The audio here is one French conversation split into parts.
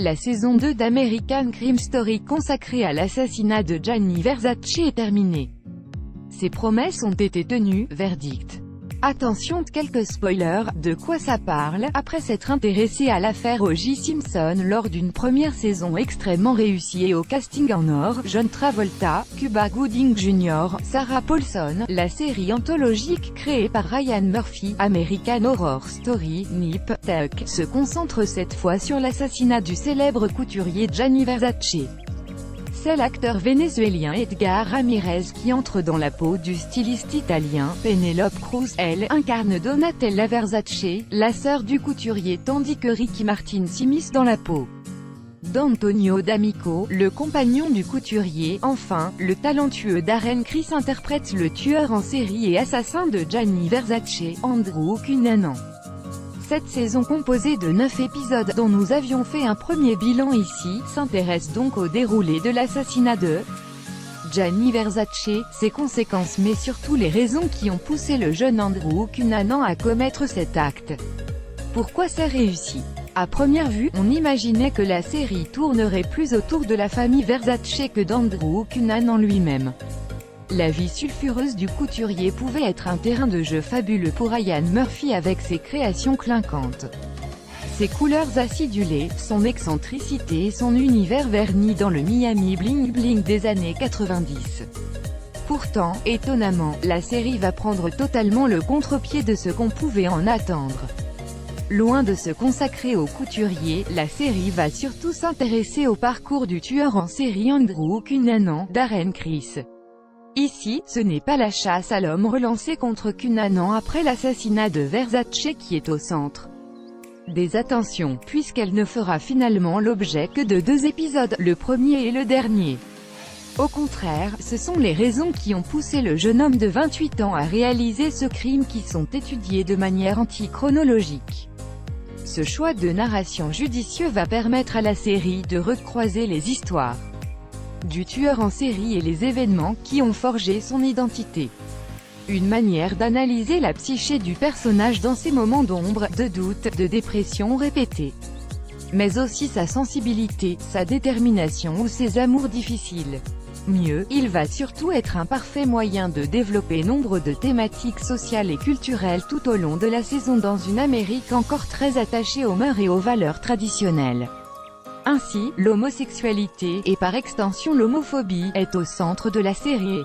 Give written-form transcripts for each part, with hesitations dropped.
La saison 2 d'American Crime Story consacrée à l'assassinat de Gianni Versace est terminée. Ses promesses ont été tenues, verdict. Attention, quelques spoilers, de quoi ça parle? Après s'être intéressé à l'affaire O.J. Simpson lors d'une première saison extrêmement réussie et au casting en or, John Travolta, Cuba Gooding Jr., Sarah Paulson, la série anthologique créée par Ryan Murphy, American Horror Story, Nip Tuck, se concentre cette fois sur l'assassinat du célèbre couturier Gianni Versace. C'est l'acteur vénézuélien Edgar Ramirez qui entre dans la peau du styliste italien. Penélope Cruz, elle, incarne Donatella Versace, la sœur du couturier, tandis que Ricky Martin s'immisce dans la peau d'Antonio D'Amico, le compagnon du couturier. Enfin, le talentueux Darren Criss interprète le tueur en série et assassin de Gianni Versace, Andrew Cunanan. Cette saison composée de 9 épisodes, dont nous avions fait un premier bilan ici, s'intéresse donc au déroulé de l'assassinat de Gianni Versace, ses conséquences mais surtout les raisons qui ont poussé le jeune Andrew Cunanan à commettre cet acte. Pourquoi c'est réussi? À première vue, on imaginait que la série tournerait plus autour de la famille Versace que d'Andrew Cunanan lui-même. La vie sulfureuse du couturier pouvait être un terrain de jeu fabuleux pour Ryan Murphy avec ses créations clinquantes. Ses couleurs acidulées, son excentricité et son univers verni dans le Miami bling bling des années 90. Pourtant, étonnamment, la série va prendre totalement le contre-pied de ce qu'on pouvait en attendre. Loin de se consacrer au couturier, la série va surtout s'intéresser au parcours du tueur en série Andrew Cunanan, Darren Criss. Ici, ce n'est pas la chasse à l'homme relancée contre Cunanan après l'assassinat de Versace qui est au centre des attentions, puisqu'elle ne fera finalement l'objet que de 2 épisodes, le premier et le dernier. Au contraire, ce sont les raisons qui ont poussé le jeune homme de 28 ans à réaliser ce crime qui sont étudiées de manière anti-chronologique. Ce choix de narration judicieux va permettre à la série de recroiser les histoires du tueur en série et les événements qui ont forgé son identité. Une manière d'analyser la psyché du personnage dans ses moments d'ombre, de doute, de dépression répétée. Mais aussi sa sensibilité, sa détermination ou ses amours difficiles. Mieux, il va surtout être un parfait moyen de développer nombre de thématiques sociales et culturelles tout au long de la saison dans une Amérique encore très attachée aux mœurs et aux valeurs traditionnelles. Ainsi, l'homosexualité, et par extension l'homophobie, est au centre de la série.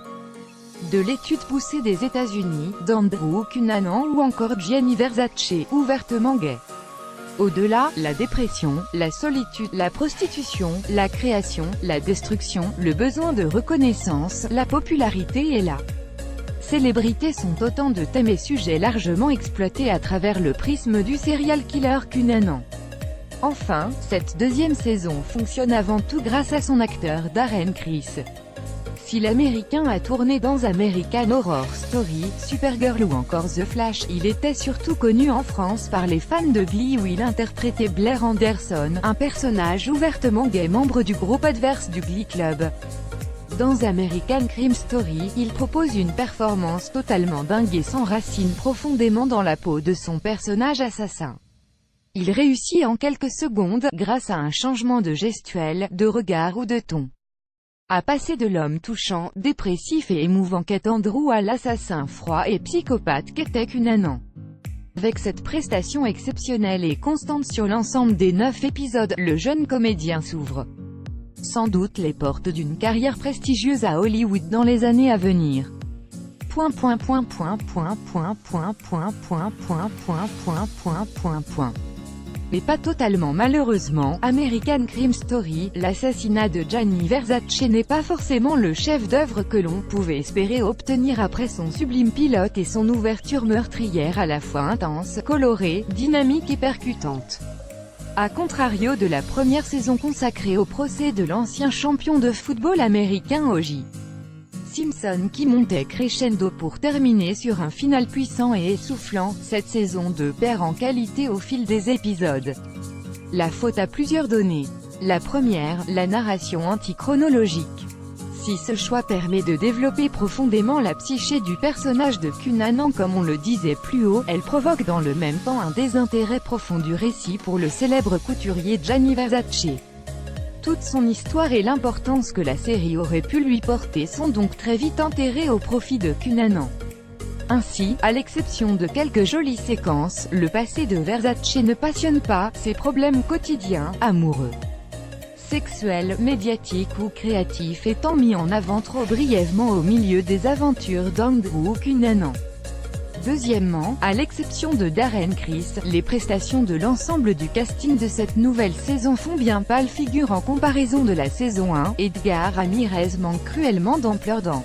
De l'étude poussée des États-Unis, d'Andrew Cunanan ou encore Gianni Versace, ouvertement gay. Au-delà, la dépression, la solitude, la prostitution, la création, la destruction, le besoin de reconnaissance, la popularité et la célébrité sont autant de thèmes et sujets largement exploités à travers le prisme du serial killer Cunanan. Enfin, cette deuxième saison fonctionne avant tout grâce à son acteur Darren Criss. Si l'Américain a tourné dans American Horror Story, Supergirl ou encore The Flash, il était surtout connu en France par les fans de Glee où il interprétait Blair Anderson, un personnage ouvertement gay membre du groupe adverse du Glee Club. Dans American Crime Story, il propose une performance totalement dingue et s'enracine profondément dans la peau de son personnage assassin. Il réussit en quelques secondes, grâce à un changement de gestuelle, de regard ou de ton, à passer de l'homme touchant, dépressif et émouvant qu'est Andrew à l'assassin froid et psychopathe qu'était Cunanan. Avec cette prestation exceptionnelle et constante sur l'ensemble des 9 épisodes, le jeune comédien s'ouvre sans doute les portes d'une carrière prestigieuse à Hollywood dans les années à venir. Mais pas totalement malheureusement, American Crime Story, l'assassinat de Gianni Versace n'est pas forcément le chef-d'œuvre que l'on pouvait espérer obtenir après son sublime pilote et son ouverture meurtrière à la fois intense, colorée, dynamique et percutante. A contrario de la première saison consacrée au procès de l'ancien champion de football américain O.J. Simpson qui montait crescendo pour terminer sur un final puissant et essoufflant, cette saison 2 perd en qualité au fil des épisodes. La faute à plusieurs données. La première, la narration anti-chronologique. Si ce choix permet de développer profondément la psyché du personnage de Cunanan comme on le disait plus haut, elle provoque dans le même temps un désintérêt profond du récit pour le célèbre couturier Gianni Versace. Toute son histoire et l'importance que la série aurait pu lui porter sont donc très vite enterrées au profit de Cunanan. Ainsi, à l'exception de quelques jolies séquences, le passé de Versace ne passionne pas, ses problèmes quotidiens, amoureux, sexuels, médiatiques ou créatifs étant mis en avant trop brièvement au milieu des aventures d'Andrew Cunanan. Deuxièmement, à l'exception de Darren Criss, les prestations de l'ensemble du casting de cette nouvelle saison font bien pâle figure en comparaison de la saison 1, Edgar Ramirez manque cruellement d'ampleur dans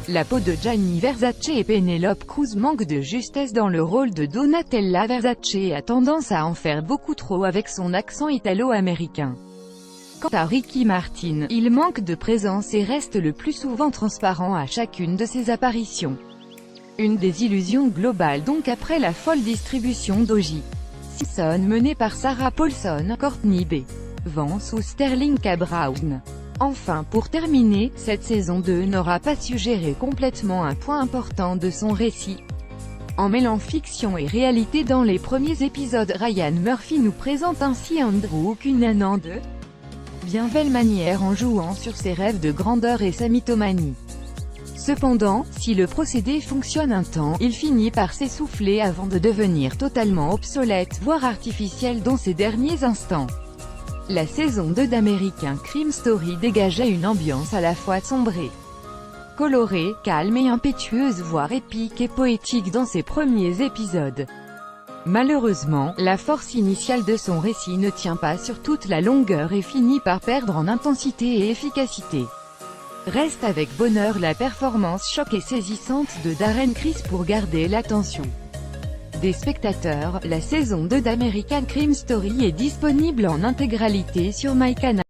la peau de Gianni Versace et Penélope Cruz manque de justesse dans le rôle de Donatella Versace et a tendance à en faire beaucoup trop avec son accent italo-américain. Quant à Ricky Martin, il manque de présence et reste le plus souvent transparent à chacune de ses apparitions. Une désillusion globale donc après la folle distribution d'O.J. Simpson menée par Sarah Paulson, Courtney B. Vance ou Sterling K. Brown. Enfin, pour terminer, cette saison 2 n'aura pas su gérer complètement un point important de son récit. En mêlant fiction et réalité dans les premiers épisodes, Ryan Murphy nous présente ainsi Andrew Cunanan de bien belle manière en jouant sur ses rêves de grandeur et sa mythomanie. Cependant, si le procédé fonctionne un temps, il finit par s'essouffler avant de devenir totalement obsolète, voire artificiel dans ses derniers instants. La saison 2 d'American Crime Story dégageait une ambiance à la fois sombrée, colorée, calme et impétueuse voire épique et poétique dans ses premiers épisodes. Malheureusement, la force initiale de son récit ne tient pas sur toute la longueur et finit par perdre en intensité et efficacité. Reste avec bonheur la performance choc et saisissante de Darren Criss pour garder l'attention des spectateurs. La saison 2 d'American Crime Story est disponible en intégralité sur MyCanal.